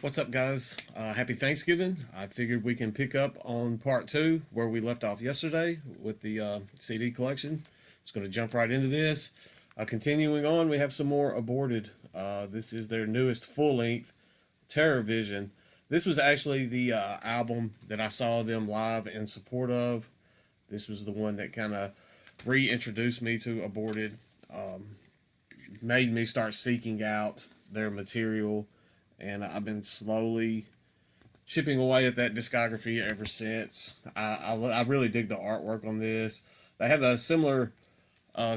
What's up, guys? Happy Thanksgiving. I figured we can pick up on part two where we left off yesterday with the CD collection. Just going to jump right into this. Continuing on, we have some more Aborted. This is their newest full length, Terror Vision. This was actually the album that I saw them live in support of. This was the one that kind of reintroduced me to Aborted, made me start seeking out their material, and I've been slowly chipping away at that discography ever since. I really dig the artwork on this. They have a similar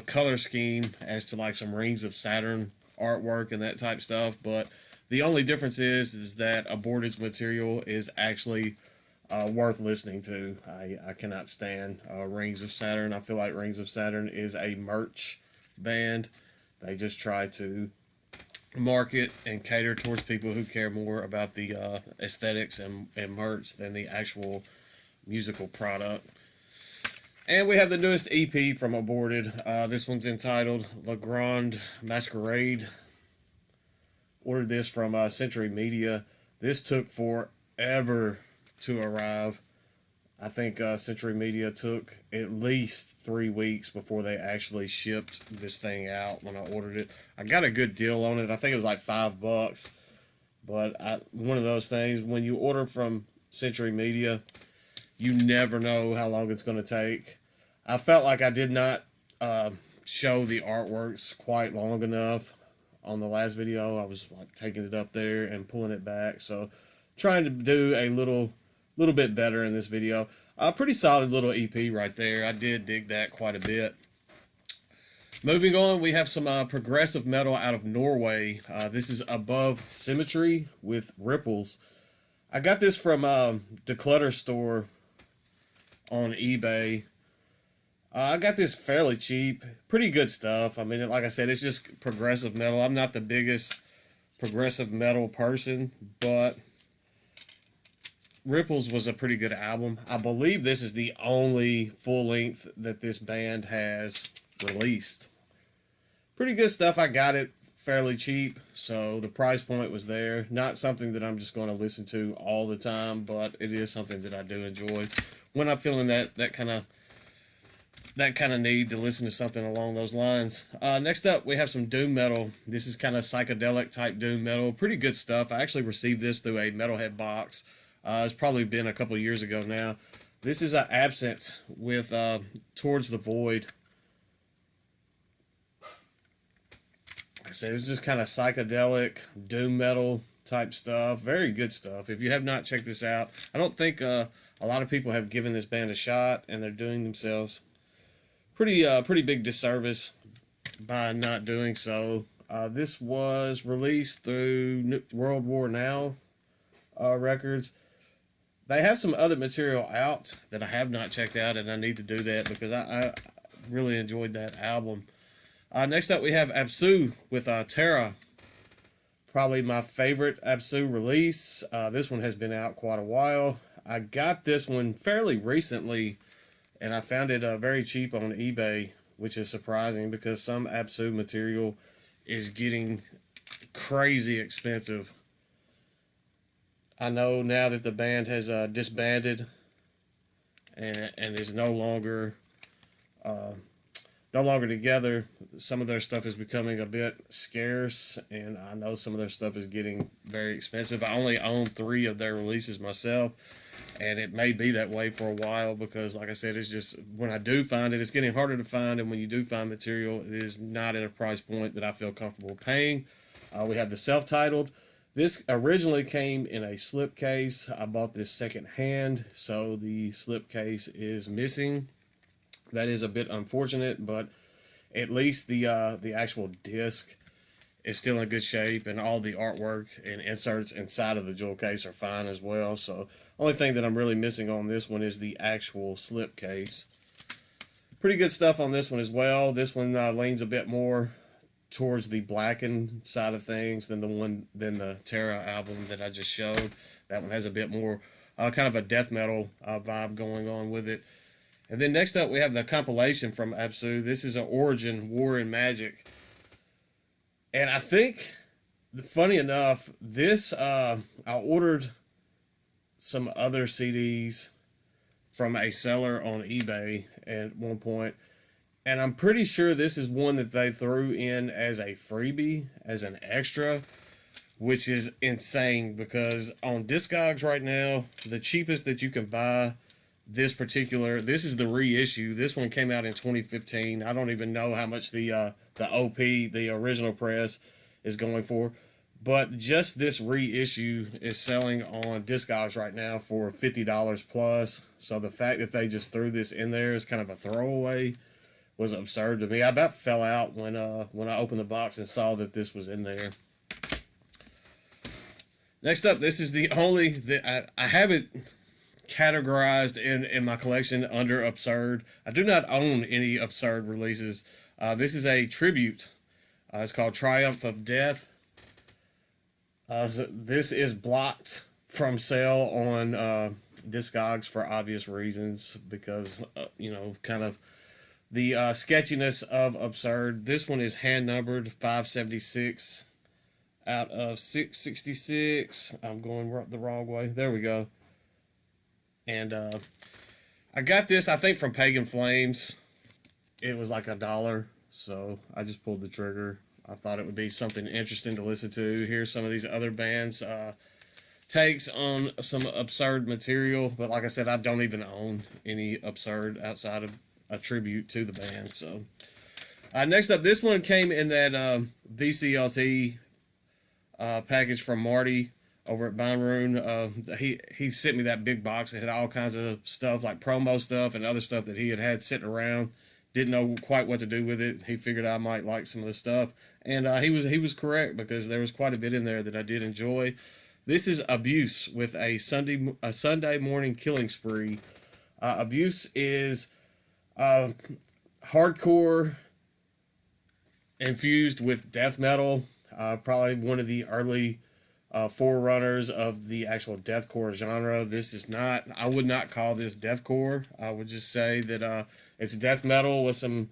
color scheme as to like some Rings of Saturn artwork and that type stuff, but the only difference is that Aborted's material is actually worth listening to. I cannot stand Rings of Saturn. I feel like Rings of Saturn is a merch band. They just try to market and cater towards people who care more about the aesthetics and merch than the actual musical product. And we have the newest EP from Aborted. This one's entitled La Grande Masquerade. Ordered this from Century Media. This took forever to arrive. I think Century Media took at least 3 weeks before they actually shipped this thing out when I ordered it. I got a good deal on it. I think it was like $5. But one of those things, when you order from Century Media, you never know how long it's going to take. I felt like I did not show the artworks quite long enough on the last video. I was like taking it up there and pulling it back. So trying to do a little bit better in this video. A pretty solid little EP right there. I did dig that quite a bit. Moving on, we have some progressive metal out of Norway. This is Above Symmetry with Ripples. I got this from Declutter Store on eBay. I got this fairly cheap. Pretty good stuff. I mean, like I said, it's just progressive metal. I'm not the biggest progressive metal person, but Ripples was a pretty good album. I believe this is the only full length that this band has released. Pretty good stuff. I got it fairly cheap, so the price point was there. Not something that I'm just going to listen to all the time, but it is something that I do enjoy when I'm feeling that kind of need to listen to something along those lines. Next up, we have some doom metal. This is kind of psychedelic type doom metal. Pretty good stuff. I actually received this through a Metalhead box. It's probably been a couple of years ago now. This is Absent with Towards the Void. Like I said, it's just kind of psychedelic doom metal type stuff. Very good stuff. If you have not checked this out, I don't think a lot of people have given this band a shot, and they're doing themselves pretty big disservice by not doing so. This was released through World War Now Records. They have some other material out that I have not checked out, and I need to do that because I really enjoyed that album. Next up, we have Absu with Terra. Probably my favorite Absu release. This one has been out quite a while. I got this one fairly recently, and I found it very cheap on eBay, which is surprising because some Absu material is getting crazy expensive. I know now that the band has disbanded and is no longer together. Some of their stuff is becoming a bit scarce, and I know some of their stuff is getting very expensive. I only own 3 of their releases myself, and it may be that way for a while because, like I said, it's just when I do find it, it's getting harder to find, and when you do find material, it is not at a price point that I feel comfortable paying. We have the self-titled. This originally came in a slipcase. I bought this second hand, so the slipcase is missing. That is a bit unfortunate, but at least the actual disc is still in good shape, and all the artwork and inserts inside of the jewel case are fine as well. So, only thing that I'm really missing on this one is the actual slipcase. Pretty good stuff on this one as well. This one leans a bit more towards the blackened side of things than the Terra album that I just showed. That one has a bit more kind of a death metal vibe going on with it. And then next up we have the compilation from Absu. This is an Origin War and Magic, and I think funny enough, this I I ordered some other CDs from a seller on eBay at one point, and I'm pretty sure this is one that they threw in as a freebie, as an extra, which is insane because on Discogs right now, the cheapest that you can buy this is the reissue. This one came out in 2015. I don't even know how much the OP, the original press, is going for. But just this reissue is selling on Discogs right now for $50 plus. So the fact that they just threw this in there as kind of a throwaway was absurd to me. I about fell out when I opened the box and saw that this was in there. Next up, this is the only that I have it categorized in my collection under absurd. I do not own any absurd releases. This is a tribute. It's called Triumph of Death. This is blocked from sale on Discogs for obvious reasons because kind of the sketchiness of absurd. This one is hand numbered 576 out of 666. I'm going the wrong way. There we go. And I got this, I think, from Pagan Flames. It was like $1, so I just pulled the trigger. I thought it would be something interesting to listen to. Here's some of these other bands' takes on some absurd material. But like I said, I don't even own any absurd outside of a tribute to the band. So next up, this one came in that VCLT package from Marty over at Beinrune. He sent me that big box that had all kinds of stuff like promo stuff and other stuff that he had sitting around. Didn't know quite what to do with it. He figured I might like some of the stuff, and he was correct because there was quite a bit in there that I did enjoy. This is Abuse with a Sunday morning killing spree. Abuse is hardcore infused with death metal. Probably one of the early forerunners of the actual deathcore genre. This is not, I would not call this deathcore. I would just say that it's death metal with some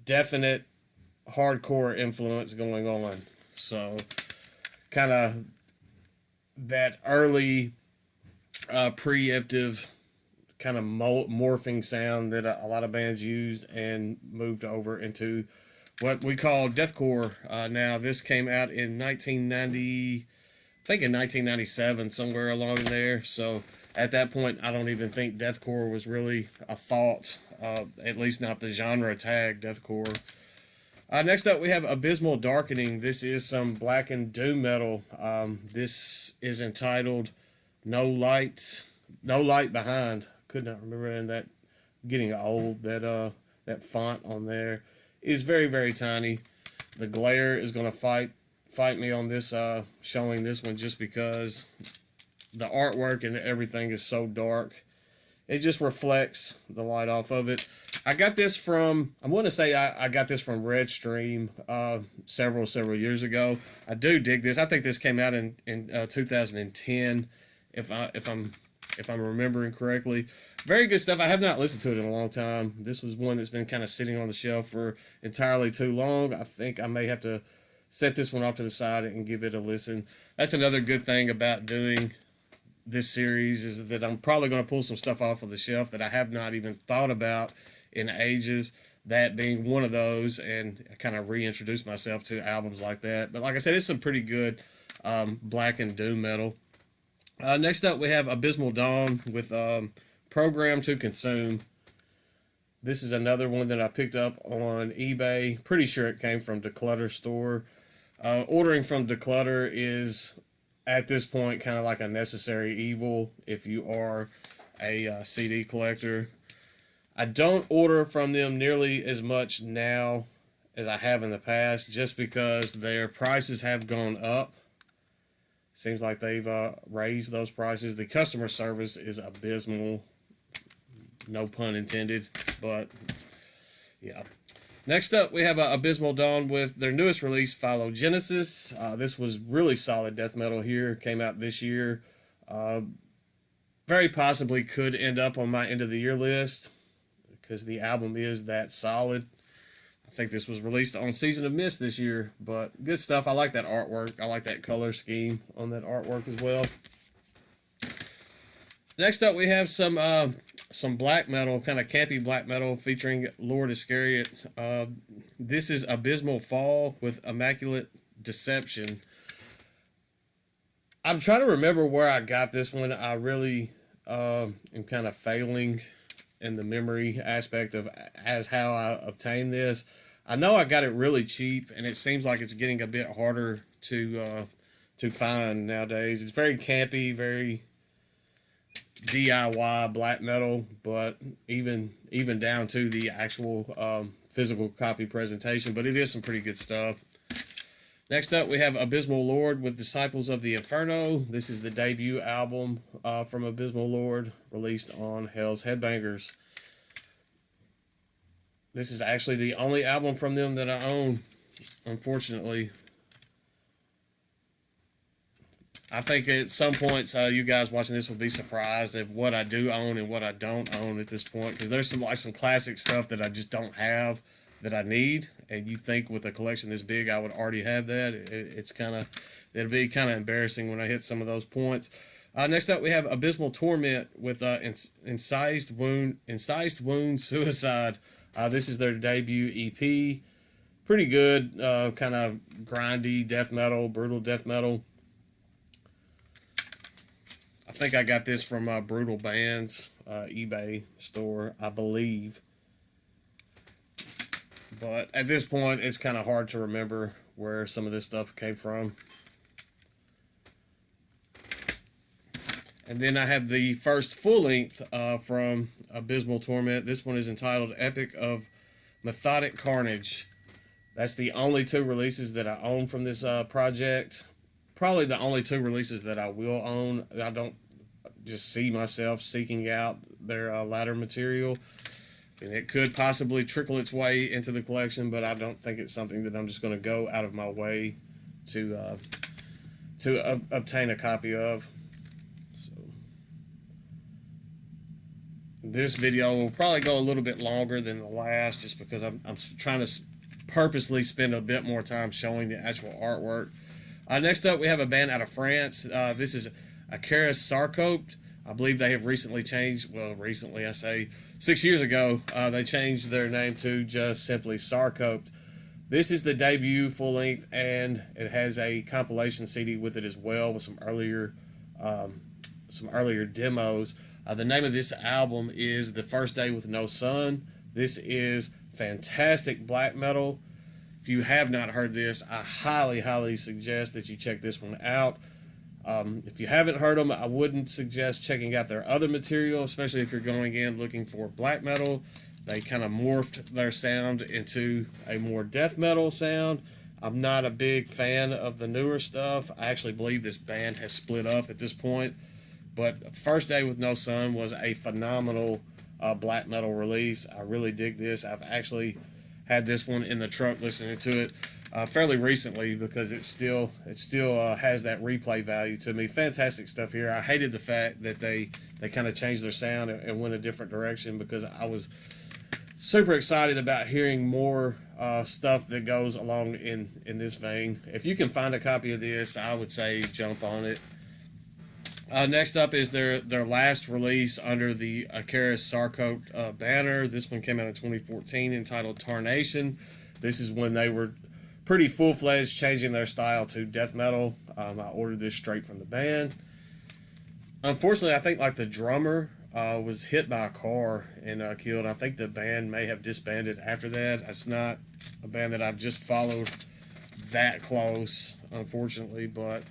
definite hardcore influence going on. So kind of that early preemptive kind of morphing sound that a lot of bands used and moved over into what we call deathcore. Now this came out in 1990, I think in 1997, somewhere along there. So at that point, I don't even think deathcore was really a thought, at least not the genre tag deathcore. Next up, we have Abysmal Darkening. This is some black and doom metal. This is entitled No Light Behind. Could not remember, and that getting old. That font on there is very, very tiny. The glare is going to fight me on this showing this one just because the artwork and everything is so dark. It just reflects the light off of it. I got this from, I want to say I got this from Redstream several years ago. I do dig this. I think this came out in 2010 if I'm remembering correctly. Very good stuff. I have not listened to it in a long time. This was one that's been kind of sitting on the shelf for entirely too long. I think I may have to set this one off to the side and give it a listen. That's another good thing about doing this series is that I'm probably going to pull some stuff off of the shelf that I have not even thought about in ages. That being one of those, and I kind of reintroduce myself to albums like that. But like I said, it's some pretty good black and doom metal. Next up, we have Abysmal Dawn with Program to Consume. This is another one that I picked up on eBay. Pretty sure it came from Declutter Store. Ordering from Declutter is, at this point, kind of like a necessary evil if you are a CD collector. I don't order from them nearly as much now as I have in the past just because their prices have gone up. Seems like they've raised those prices. The customer service is abysmal. No pun intended, but yeah. Next up, we have Abysmal Dawn with their newest release, Phylogenesis. This was really solid death metal here. Came out this year. Very possibly could end up on my end of the year list because the album is that solid. I think this was released on Season of Mist this year, but good stuff. I like that artwork. I like that color scheme on that artwork as well. Next up, we have some black metal, kind of campy black metal featuring Lord Iscariot. This is Abysmal Fall with Immaculate Deception. I'm trying to remember where I got this one. I really am kind of failing in the memory aspect of as how I obtained this. I know I got it really cheap, and it seems like it's getting a bit harder to find nowadays. It's very campy, very DIY black metal, but even down to the actual physical copy presentation. But it is some pretty good stuff. Next up, we have Abysmal Lord with Disciples of the Inferno. This is the debut album from Abysmal Lord, released on Hell's Headbangers. This is actually the only album from them that I own, unfortunately. I think at some points, you guys watching this will be surprised at what I do own and what I don't own at this point, because there's some classic stuff that I just don't have that I need, and you think with a collection this big I would already have that. It'll be kind of embarrassing when I hit some of those points. Next up, we have Abysmal Torment with Incised Wound Suicide. This is their debut EP. Pretty good, kind of grindy death metal, brutal death metal. I think I got this from Brutal Bands eBay store, I believe. But at this point, it's kind of hard to remember where some of this stuff came from. And then I have the first full length from Abysmal Torment. This one is entitled Epic of Methodic Carnage. That's the only two releases that I own from this project. Probably the only two releases that I will own. I don't just see myself seeking out their latter material. And it could possibly trickle its way into the collection, but I don't think it's something that I'm just going to go out of my way to obtain a copy of. So this video will probably go a little bit longer than the last, just because I'm trying to purposely spend a bit more time showing the actual artwork. Next up, we have a band out of France. This is Acaris Sarcoped. I believe they have recently changed, well, recently, I say 6 years ago, they changed their name to just simply Sarcoped. This is the debut full length, and it has a compilation CD with it as well, with some earlier demos. The name of this album is The First Day with No Sun. This is fantastic black metal. If you have not heard this, I highly suggest that you check this one out. If you haven't heard them, I wouldn't suggest checking out their other material, especially if you're going in looking for black metal. They kind of morphed their sound into a more death metal sound. I'm not a big fan of the newer stuff. I actually believe this band has split up at this point. But First Day with No Sun was a phenomenal black metal release. I really dig this. I've actually had this one in the truck listening to it fairly recently, because it still has that replay value to me. Fantastic stuff here. I hated the fact that they kind of changed their sound and went a different direction, because I was super excited about hearing more stuff that goes along in this vein. If you can find a copy of this, I would say jump on it. Next up is their last release under the Acaris Sarcoped banner. This one came out in 2014, entitled Tarnation. This is when they were pretty full-fledged changing their style to death metal. I ordered this straight from the band. Unfortunately, I think like the drummer was hit by a car and killed. I think the band may have disbanded after that. It's not a band that I've just followed that close, unfortunately, but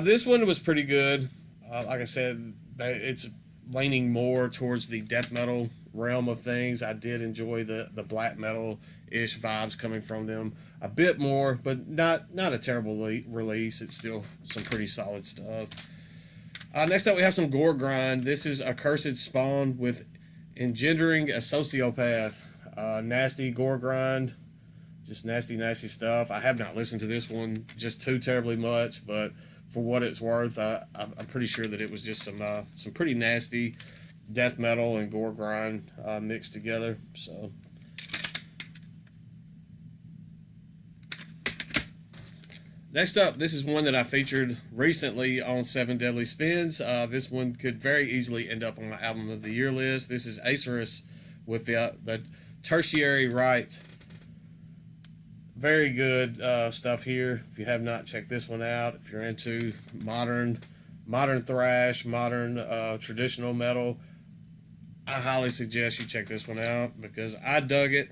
this one was pretty good. Like I said, it's leaning more towards the death metal realm of things. I did enjoy the black metal-ish vibes coming from them a bit more, but not a terrible release. It's still some pretty solid stuff. Next up, we have some gore grind. This is Accursed Spawn with Engendering a Sociopath. Nasty gore grind. Just nasty stuff. I have not listened to this one just too terribly much, but for what it's worth, I'm pretty sure that it was just some pretty nasty death metal and gore grind mixed together. So Next up, this is one that I featured recently on Seven Deadly Spins. This one could very easily end up on my album of the year list. This is Acerus with the Tertiary Rite. Very good stuff here. If you have not checked this one out, if you're into modern thrash, modern traditional metal, I highly suggest you check this one out because I dug it.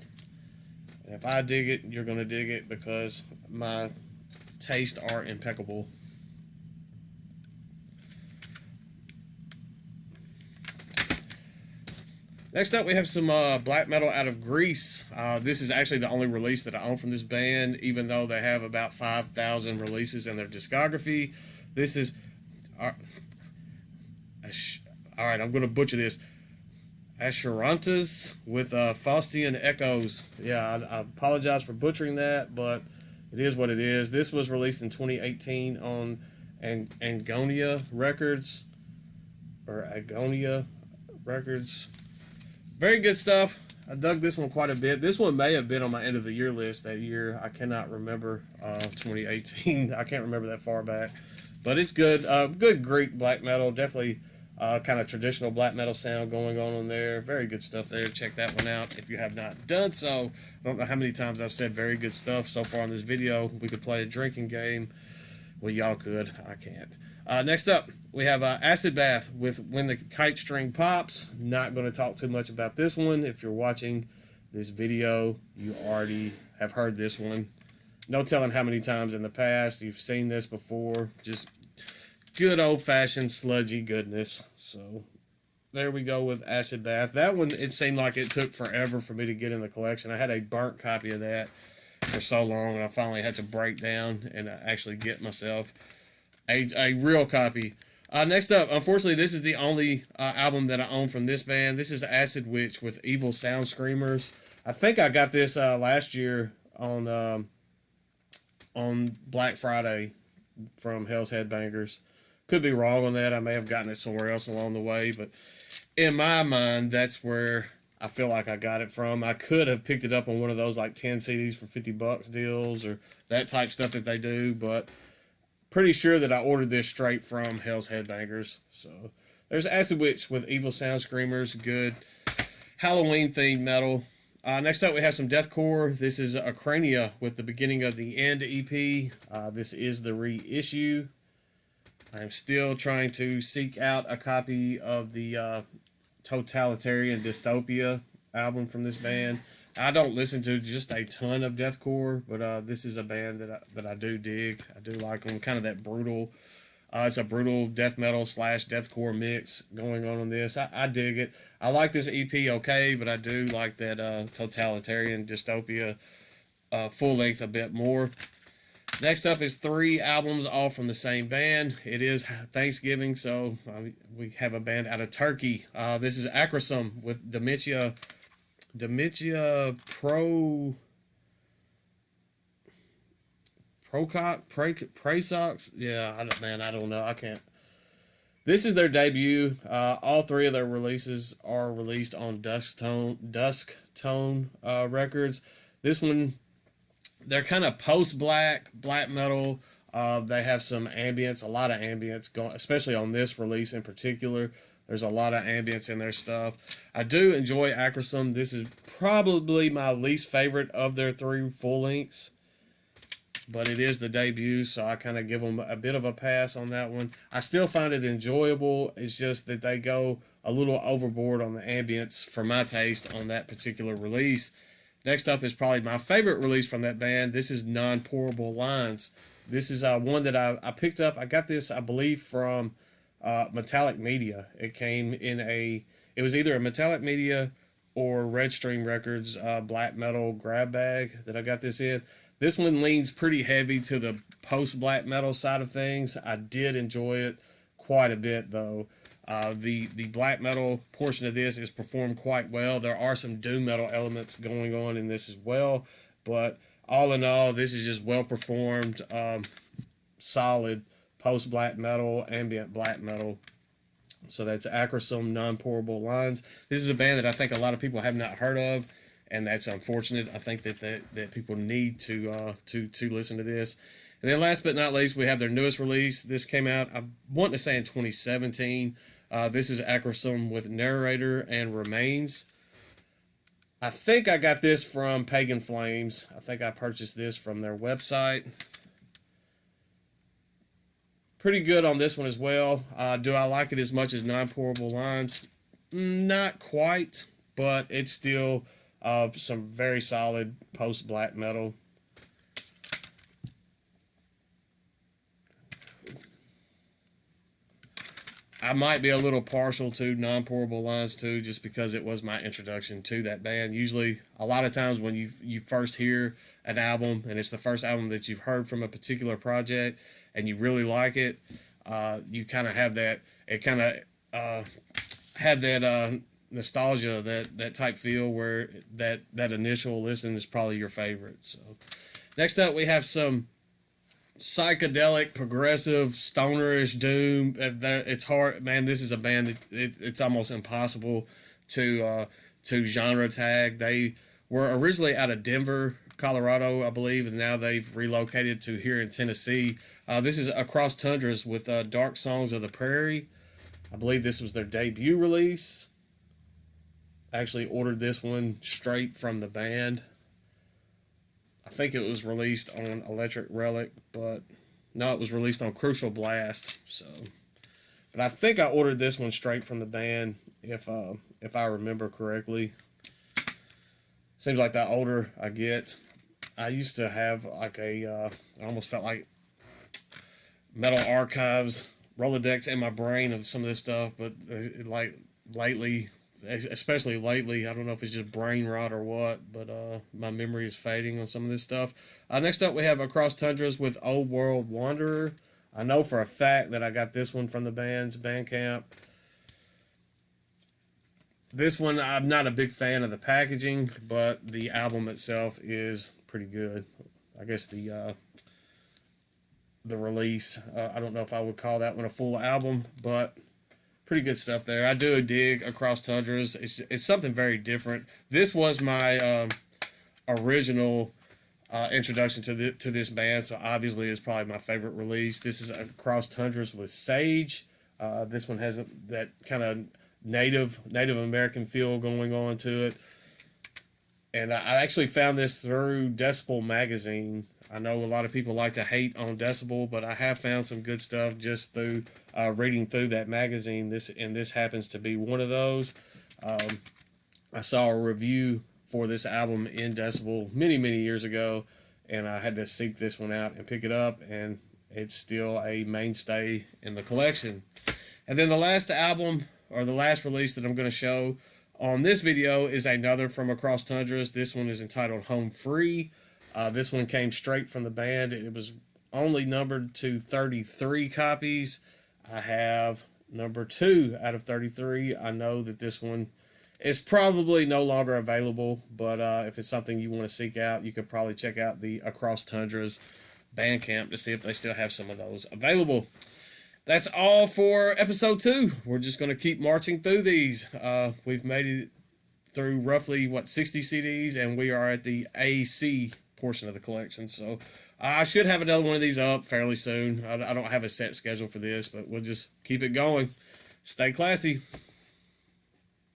And if I dig it, you're gonna dig it because my tastes are impeccable. Next up, we have some black metal out of Greece. This is actually the only release that I own from this band, even though they have about 5,000 releases in their discography. This is... all right, I'm going to butcher this. Asherantas with Faustian Echoes. Yeah, I apologize for butchering that, but it is what it is. This was released in 2018 on Angonia Records. Or Agonia Records. Very good stuff. I dug this one quite a bit. This one may have been on my end of the year list that year. I cannot remember 2018. I can't remember that far back. But it's good. Good Greek black metal. Definitely kind of traditional black metal sound going on there. Very good stuff there. Check that one out if you have not done so. I don't know how many times I've said very good stuff so far in this video. We could play a drinking game. Well, y'all could. I can't. Next up, we have Acid Bath with When the Kite String Pops. Not going to talk too much about this one. If you're watching this video, you already have heard this one. No telling how many times in the past you've seen this before. Just good old-fashioned sludgy goodness. So there we go with Acid Bath. That one, it seemed like it took forever for me to get in the collection. I had a burnt copy of that for so long, and I finally had to break down and actually get myself a real copy. Next up, unfortunately, this is the only album that I own from this band. This is Acid Witch with Evil Sound Screamers. I think I got this last year on Black Friday from Hell's Headbangers. Could be wrong on that. I may have gotten it somewhere else along the way, but in my mind, that's where I feel like I got it from. I could have picked it up on one of those like 10 CDs for $50 deals or that type stuff that they do, but pretty sure that I ordered this straight from Hell's Headbangers. So there's Acid Witch with Evil Sound Screamers. Good Halloween themed metal. Next up, we have some deathcore. This is Acrania with The Beginning of the End EP. This is the reissue. I'm still trying to seek out a copy of the Totalitarian Dystopia album from this band. I don't listen to just a ton of deathcore, but this is a band that I do dig. I do like them. Kind of that brutal. It's a brutal death metal / deathcore mix going on this. I dig it. I like this EP okay, but I do like that Totalitarian Dystopia full length a bit more. Next up is 3 albums, all from the same band. It is Thanksgiving, so we have a band out of Turkey. This is Acrosum with Demetia Praesox. Yeah, I don't know. I can't. This is their debut. All 3 of their releases are released on Dusk Tone Records. This one, they're kind of post-black metal. They have some ambience, a lot of ambience going, especially on this release in particular. There's a lot of ambience in their stuff. I do enjoy Acrosum. This is probably my least favorite of their 3 full lengths, but it is the debut, so I kind of give them a bit of a pass on that one. I still find it enjoyable. It's just that they go a little overboard on the ambience for my taste on that particular release. Next up is probably my favorite release from that band. This is Non-Pourable Lines. This is one that I picked up. I got this, I believe, from Metallic Media. It came in it was either a Metallic Media or Redstream Records black metal grab bag that I got this in. This one leans pretty heavy to the post-black metal side of things. I did enjoy it quite a bit, though. The black metal portion of this is performed quite well. There are some doom metal elements going on in this as well, but all in all, this is just well performed, solid post-black metal, ambient black metal. So that's Acrosum, Non-Pourable Lines. This is a band that I think a lot of people have not heard of, and that's unfortunate. I think that people need to listen to this. And then last but not least, we have their newest release. This came out, I want to say in 2017. This is Acrosome with Narrator and Remains. I think I got this from Pagan Flames. I think I purchased this from their website. Pretty good on this one as well. Do I like it as much as Non-Pourable Lines? Not quite, but it's still some very solid post-black metal. I might be a little partial to Non-Pourable Lines too, just because it was my introduction to that band. Usually, a lot of times when you first hear an album and it's the first album that you've heard from a particular project and you really like it, you kind of have that. It kind of had that nostalgia, that type feel where that initial listen is probably your favorite. So, next up we have some psychedelic, progressive, stonerish doom. It's hard, man. This is a band that it's almost impossible to genre tag. They were originally out of Denver, Colorado, I believe, and now they've relocated to here in Tennessee. This is Across Tundras with Dark Songs of the Prairie. I believe this was their debut release. I actually ordered this one straight from the band. I think it was released on Electric Relic, but no, it was released on Crucial Blast. So, but I think I ordered this one straight from the band, if I remember correctly. Seems like the older I get, I used to have like I almost felt like Metal Archives Rolodex in my brain of some of this stuff, but like lately, especially lately, I don't know if it's just brain rot or what, but my memory is fading on some of this stuff. Next up, we have Across Tundras with Old World Wanderer. I know for a fact that I got this one from the band's Bandcamp. This one, I'm not a big fan of the packaging, but the album itself is pretty good. I guess the release, I don't know if I would call that one a full album, but pretty good stuff there. I do dig Across Tundras. It's something very different. This was my original introduction to this band, so obviously it's probably my favorite release. This is Across Tundras with Sage. This one has that kind of Native American feel going on to it. And I actually found this through Decibel magazine. I know a lot of people like to hate on Decibel, but I have found some good stuff just through reading through that magazine. This happens to be one of those. I saw a review for this album in Decibel many years ago, and I had to seek this one out and pick it up, and it's still a mainstay in the collection. And then the last album, or the last release that I'm going to show on this video, is another from Across Tundras. This one is entitled Home Free. This one came straight from the band. It was only numbered to 33 copies. I have number 2 out of 33. I know that this one is probably no longer available, but if it's something you want to seek out, you could probably check out the Across Tundras Bandcamp to see if they still have some of those available. That's all for episode 2. We're just going to keep marching through these. We've made it through roughly 60 CDs, and we are at the AC portion of the collection. So I should have another one of these up fairly soon. I don't have a set schedule for this, but we'll just keep it going. Stay classy.